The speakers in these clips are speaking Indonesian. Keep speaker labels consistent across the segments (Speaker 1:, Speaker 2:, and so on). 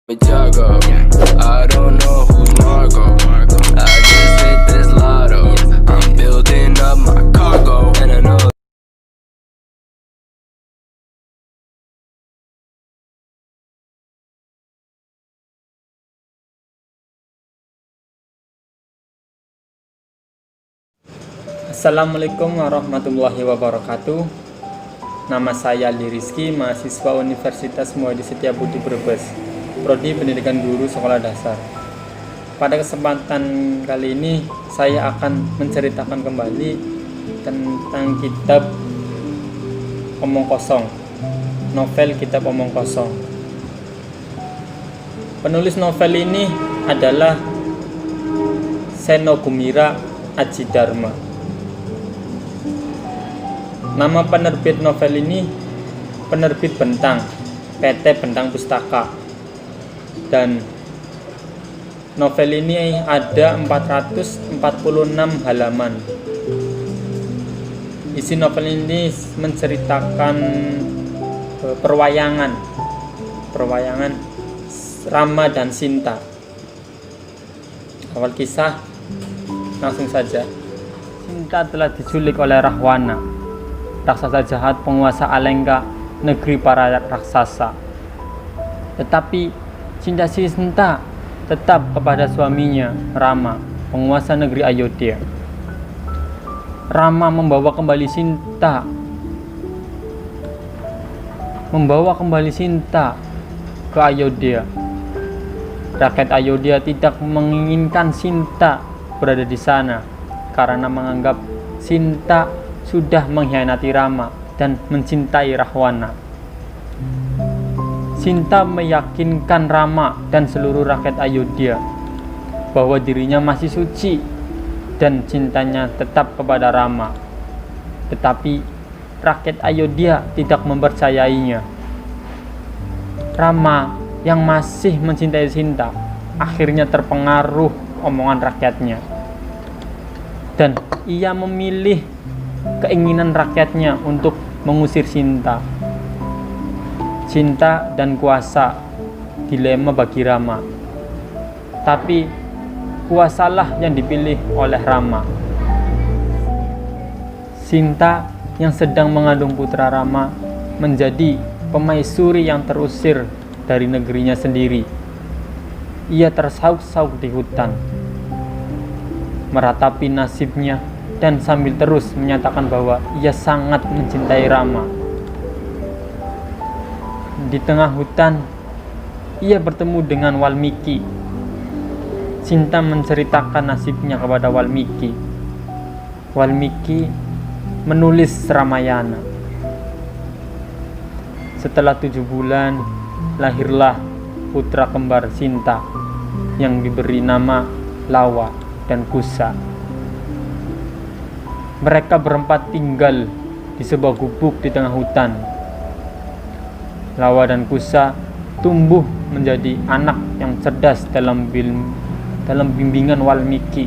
Speaker 1: Jago. I don't know who's Marco. I just hit this lotto. I'm building up my cargo, and I know.
Speaker 2: Assalamualaikum warahmatullahi wabarakatuh. Nama saya Ali Rizky, mahasiswa Universitas Muhammad Setiabudi Brebes, Prodi Pendidikan Guru Sekolah Dasar. Pada kesempatan kali ini saya akan menceritakan kembali tentang kitab Omong Kosong, novel kitab Omong Kosong. Penulis novel ini adalah Seno Gumira Adjidharma. Nama penerbit novel ini Penerbit Bentang, PT Bentang Pustaka. Dan novel ini ada 446 halaman. Isi novel ini menceritakan perwayangan Rama dan Sinta. Awal kisah, langsung saja. Sinta telah diculik oleh Rahwana, raksasa jahat penguasa Alengka, negeri para raksasa. Tetapi cinta Sinta tetap kepada suaminya Rama, penguasa negeri Ayodhya. Rama membawa kembali Sinta ke Ayodhya. Rakyat Ayodhya tidak menginginkan Sinta berada di sana karena menganggap Sinta sudah mengkhianati Rama dan mencintai Rahwana. Sinta meyakinkan Rama dan seluruh rakyat Ayodhya bahwa dirinya masih suci dan cintanya tetap kepada Rama. Tetapi rakyat Ayodhya tidak mempercayainya. Rama yang masih mencintai Sinta akhirnya terpengaruh omongan rakyatnya, dan ia memilih keinginan rakyatnya untuk mengusir Sinta. Cinta dan kuasa, dilema bagi Rama. Tapi kuasalah yang dipilih oleh Rama. Sinta yang sedang mengandung putra Rama menjadi pemaisuri yang terusir dari negerinya sendiri. Ia tersauk-sauk di hutan, meratapi nasibnya dan sambil terus menyatakan bahwa ia sangat mencintai Rama. Di tengah hutan, ia bertemu dengan Walmiki. Sinta menceritakan nasibnya kepada Walmiki. Walmiki menulis Ramayana. Setelah 7 bulan, lahirlah putra kembar Sinta yang diberi nama Lawa dan Kusa. Mereka berempat tinggal di sebuah gubuk di tengah hutan. Lawa dan Kusa tumbuh menjadi anak yang cerdas dalam bimbingan Walmiki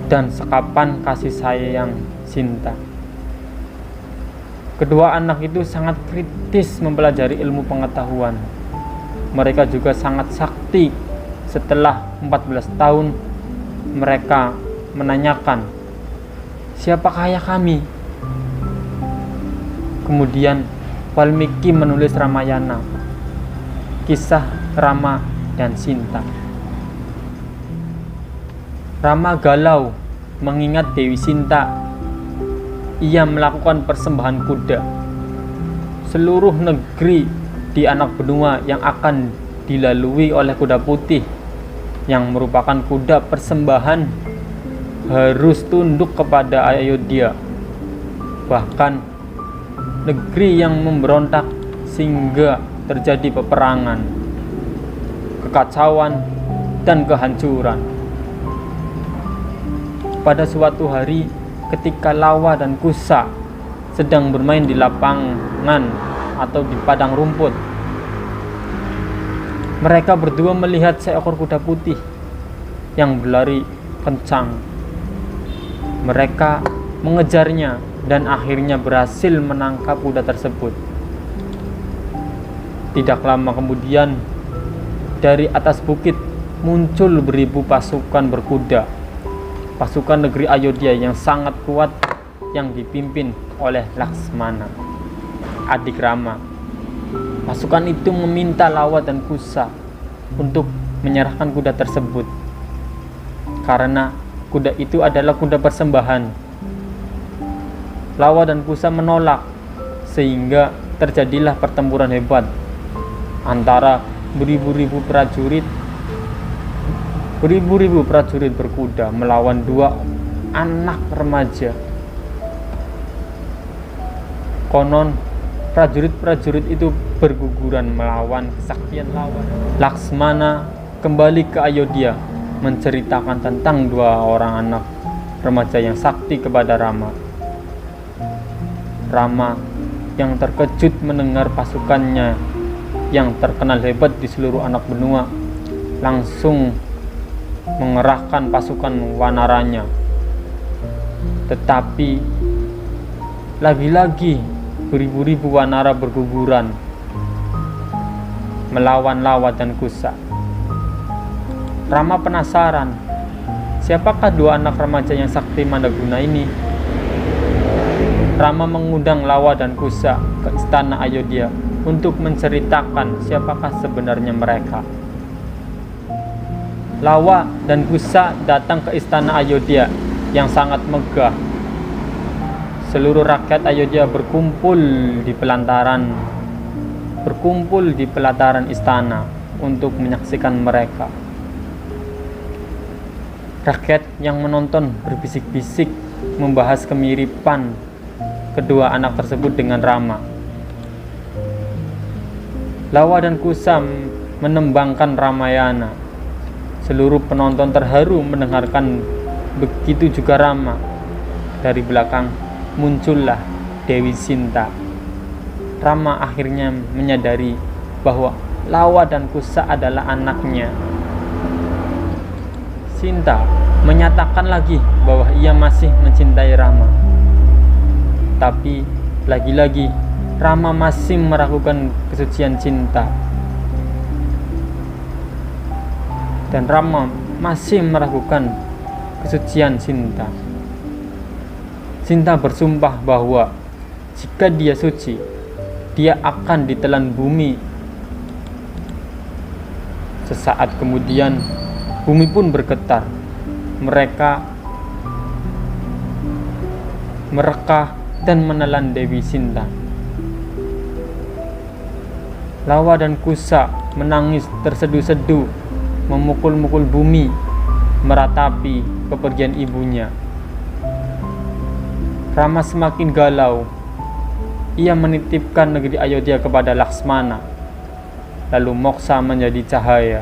Speaker 2: dan sekapan kasih sayang Sinta. Kedua anak itu sangat kritis mempelajari ilmu pengetahuan. Mereka juga sangat sakti. Setelah 14 tahun, mereka menanyakan, "Siapakah ayah kami?" Kemudian Walmiki menulis Ramayana, kisah Rama dan Sinta. Rama galau mengingat Dewi Sinta. Ia melakukan persembahan kuda. Seluruh negeri di anak benua yang akan dilalui oleh kuda putih, yang merupakan kuda persembahan, harus tunduk kepada Ayodhya. Bahkan negeri yang memberontak sehingga terjadi peperangan, kekacauan, dan kehancuran. Pada suatu hari, ketika Lawa dan Kusa sedang bermain di lapangan atau di padang rumput, mereka berdua melihat seekor kuda putih yang berlari kencang. Mereka mengejarnya dan akhirnya berhasil menangkap kuda tersebut. Tidak lama kemudian, dari atas bukit muncul beribu pasukan berkuda. Pasukan negeri Ayodhya yang sangat kuat yang dipimpin oleh Laksmana, adik Rama. Pasukan itu meminta Lawa dan Kusa untuk menyerahkan kuda tersebut, karena kuda itu adalah kuda persembahan. Lawa dan Kusa menolak, sehingga terjadilah pertempuran hebat antara beribu-ribu prajurit berkuda melawan dua anak remaja. Konon prajurit-prajurit itu berguguran melawan kesaktian Lawa. Laksmana kembali ke Ayodhya menceritakan tentang dua orang anak remaja yang sakti kepada Rama. Rama yang terkejut mendengar pasukannya yang terkenal hebat di seluruh anak benua langsung mengerahkan pasukan wanaranya. Tetapi lagi-lagi beribu-ribu wanara berguguran melawan Lawa dan Kusa. Rama penasaran, siapakah dua anak remaja yang sakti mandaguna ini? Rama mengundang Lawa dan Kusa ke istana Ayodhya untuk menceritakan siapakah sebenarnya mereka. Lawa dan Kusa datang ke istana Ayodhya yang sangat megah. Seluruh rakyat Ayodhya berkumpul di pelataran istana untuk menyaksikan mereka. Rakyat yang menonton berbisik-bisik membahas kemiripan kedua anak tersebut dengan Rama. Lawa dan Kusa menembangkan Ramayana. Seluruh penonton terharu mendengarkan, begitu juga Rama. Dari belakang muncullah Dewi Sinta. Rama akhirnya menyadari bahwa Lawa dan Kusa adalah anaknya. Sinta menyatakan lagi bahwa ia masih mencintai Rama. Tapi lagi-lagi Rama masih meragukan kesucian cinta. Dan Rama masih meragukan kesucian Sinta. Sinta bersumpah bahwa jika dia suci, dia akan ditelan bumi. Sesaat kemudian, bumi pun bergetar. Mereka merekah dan menelan Dewi Sinta. Lawa dan Kusa menangis terseduh-seduh, memukul-mukul bumi, meratapi kepergian ibunya. Rama semakin galau. Ia menitipkan negeri Ayodhya kepada Laksmana. Lalu moksa menjadi cahaya.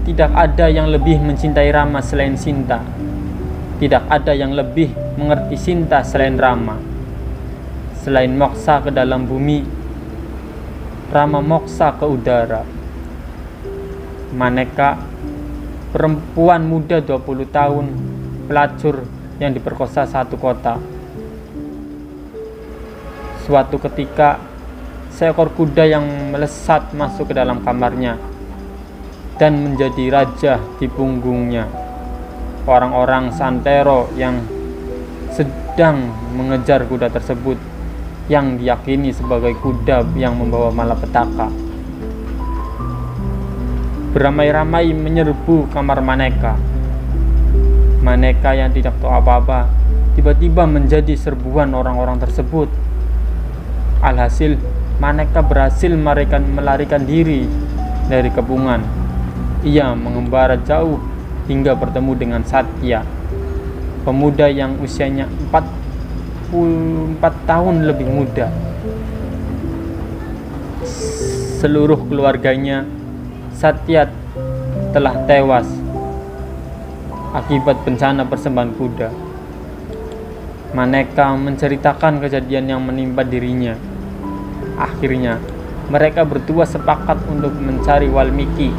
Speaker 2: Tidak ada yang lebih mencintai Rama selain Sinta. Tidak ada yang lebih mengerti Sinta selain Rama. Selain moksa ke dalam bumi, Rama moksa ke udara. Maneka, perempuan muda 20 tahun, pelacur yang diperkosa satu kota. Suatu ketika, seekor kuda yang melesat masuk ke dalam kamarnya dan menjadi raja di punggungnya. Orang-orang Santero yang sedang mengejar kuda tersebut, yang diyakini sebagai kuda yang membawa malapetaka, beramai-ramai menyerbu kamar Maneka. Maneka yang tidak tahu apa-apa tiba-tiba menjadi serbuan orang-orang tersebut. Alhasil, Maneka berhasil melarikan diri dari kepungan. Ia mengembara jauh hingga bertemu dengan Satya, pemuda yang usianya 44 tahun lebih muda. Seluruh keluarganya Satya telah tewas akibat bencana persembahan kuda. Maneka menceritakan kejadian yang menimpa dirinya. Akhirnya, mereka berdua sepakat untuk mencari Walmiki,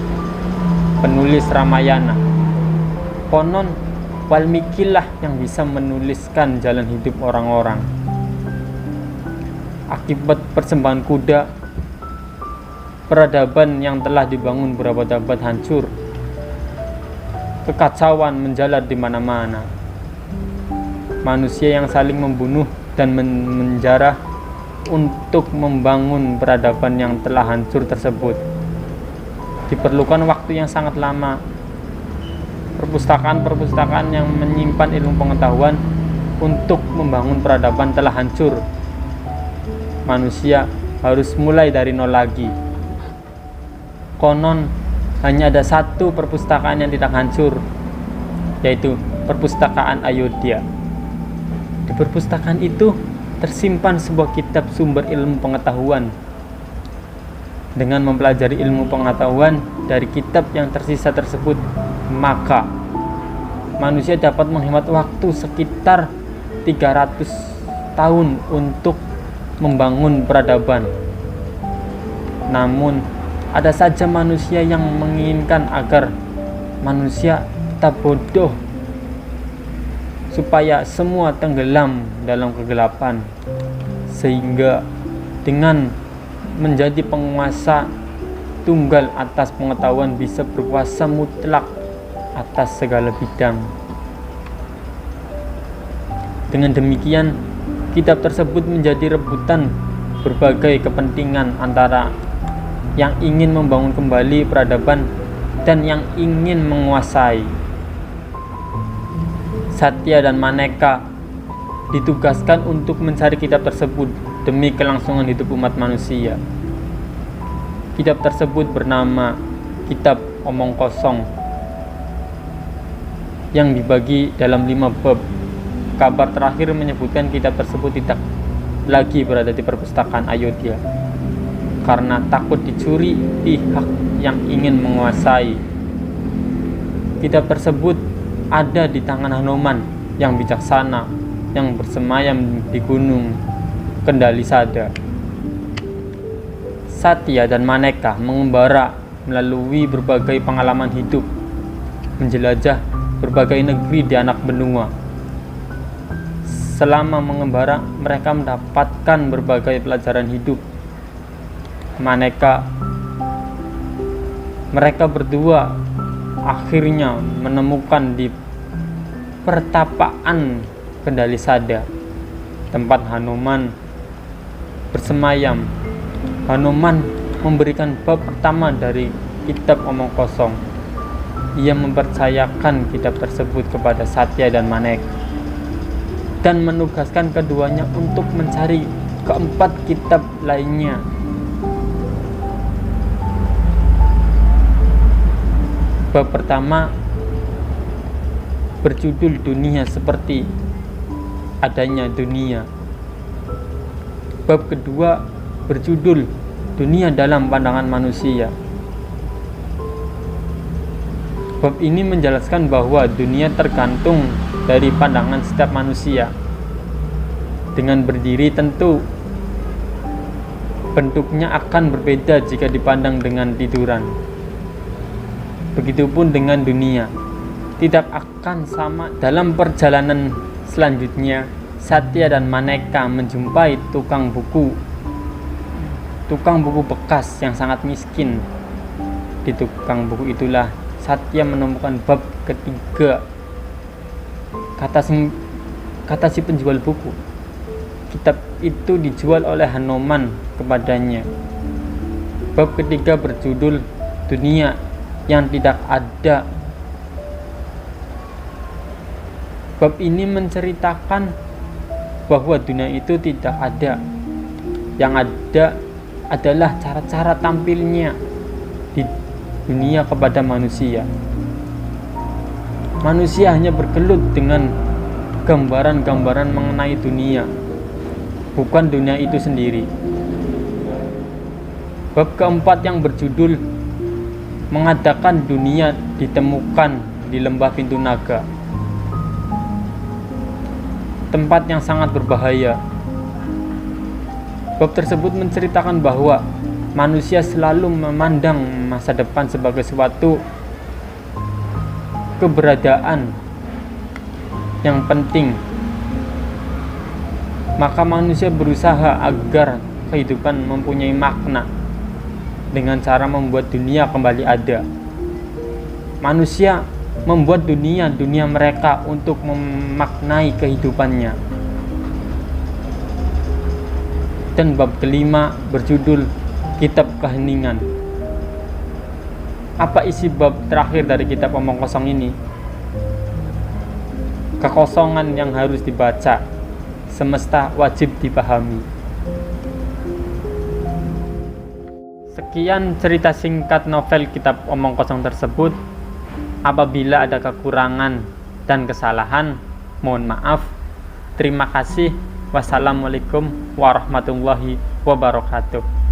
Speaker 2: penulis Ramayana. Konon, Walmiki lah yang bisa menuliskan jalan hidup orang-orang. Akibat persembahan kuda, Peradaban yang telah dibangun berabad-abad hancur. Kekacauan menjalar di mana-mana. Manusia yang saling membunuh dan menjarah untuk membangun peradaban yang telah hancur tersebut. Diperlukan waktu yang sangat lama. Perpustakaan-perpustakaan yang menyimpan ilmu pengetahuan untuk membangun peradaban telah hancur. Manusia harus mulai dari nol lagi. Konon hanya ada satu perpustakaan yang tidak hancur, yaitu perpustakaan Ayodhya. Di perpustakaan itu tersimpan sebuah kitab sumber ilmu pengetahuan. Dengan mempelajari ilmu pengetahuan dari kitab yang tersisa tersebut, maka manusia dapat menghemat waktu sekitar 300 tahun untuk membangun peradaban. Namun, ada saja manusia yang menginginkan agar manusia tetap bodoh, supaya semua tenggelam dalam kegelapan, sehingga dengan menjadi penguasa tunggal atas pengetahuan bisa berkuasa mutlak atas segala bidang. Dengan demikian, kitab tersebut menjadi rebutan berbagai kepentingan antara yang ingin membangun kembali peradaban dan yang ingin menguasai. Satya dan Maneka ditugaskan untuk mencari kitab tersebut demi kelangsungan hidup umat manusia. Kitab tersebut bernama Kitab Omong Kosong yang dibagi dalam 5 bab. Kabar terakhir menyebutkan kitab tersebut tidak lagi berada di perpustakaan Ayodhya karena takut dicuri pihak yang ingin menguasai. Kitab tersebut ada di tangan Hanuman yang bijaksana yang bersemayam di gunung Kendali Sada. Satya dan Maneka mengembara melalui berbagai pengalaman hidup, menjelajah berbagai negeri di anak benua. Selama mengembara, mereka mendapatkan berbagai pelajaran hidup. Mereka berdua akhirnya menemukan di pertapaan Kendali Sada tempat Hanuman bersemayam. Hanuman memberikan bab pertama dari kitab Omong Kosong. Ia mempercayakan kitab tersebut kepada Satya dan Maneka dan menugaskan keduanya untuk mencari keempat kitab lainnya. Bab pertama berjudul Dunia Seperti Adanya Dunia. Bab kedua berjudul Dunia dalam Pandangan Manusia. Bab ini menjelaskan bahwa dunia tergantung dari pandangan setiap manusia. Dengan berdiri tentu bentuknya akan berbeda jika dipandang dengan tiduran. Begitupun dengan dunia, tidak akan sama. Dalam perjalanan selanjutnya, Satya dan Maneka menjumpai tukang buku bekas yang sangat miskin. Di tukang buku itulah Satya menemukan bab ketiga. Kata si penjual buku, kitab itu dijual oleh Hanuman kepadanya. Bab ketiga berjudul Dunia yang Tidak Ada. Bab ini menceritakan bahwa dunia itu tidak ada. Yang ada adalah cara-cara tampilnya di dunia kepada manusia. Manusia hanya bergelut dengan gambaran-gambaran mengenai dunia, bukan dunia itu sendiri. Bab keempat yang berjudul mengadakan dunia ditemukan di lembah Pintu Naga, tempat yang sangat berbahaya. Bab tersebut menceritakan bahwa manusia selalu memandang masa depan sebagai suatu keberadaan yang penting. Maka manusia berusaha agar kehidupan mempunyai makna. dengan cara membuat dunia kembali ada. Manusia membuat dunia mereka untuk memaknai kehidupannya. Dan bab kelima berjudul Kitab Keheningan. Apa isi bab terakhir dari kitab Omong Kosong ini? Kekosongan yang harus dibaca, semesta wajib dipahami. Sekian cerita singkat novel kitab Omong Kosong tersebut. Apabila ada kekurangan dan kesalahan, mohon maaf. Terima kasih. Wassalamualaikum warahmatullahi wabarakatuh.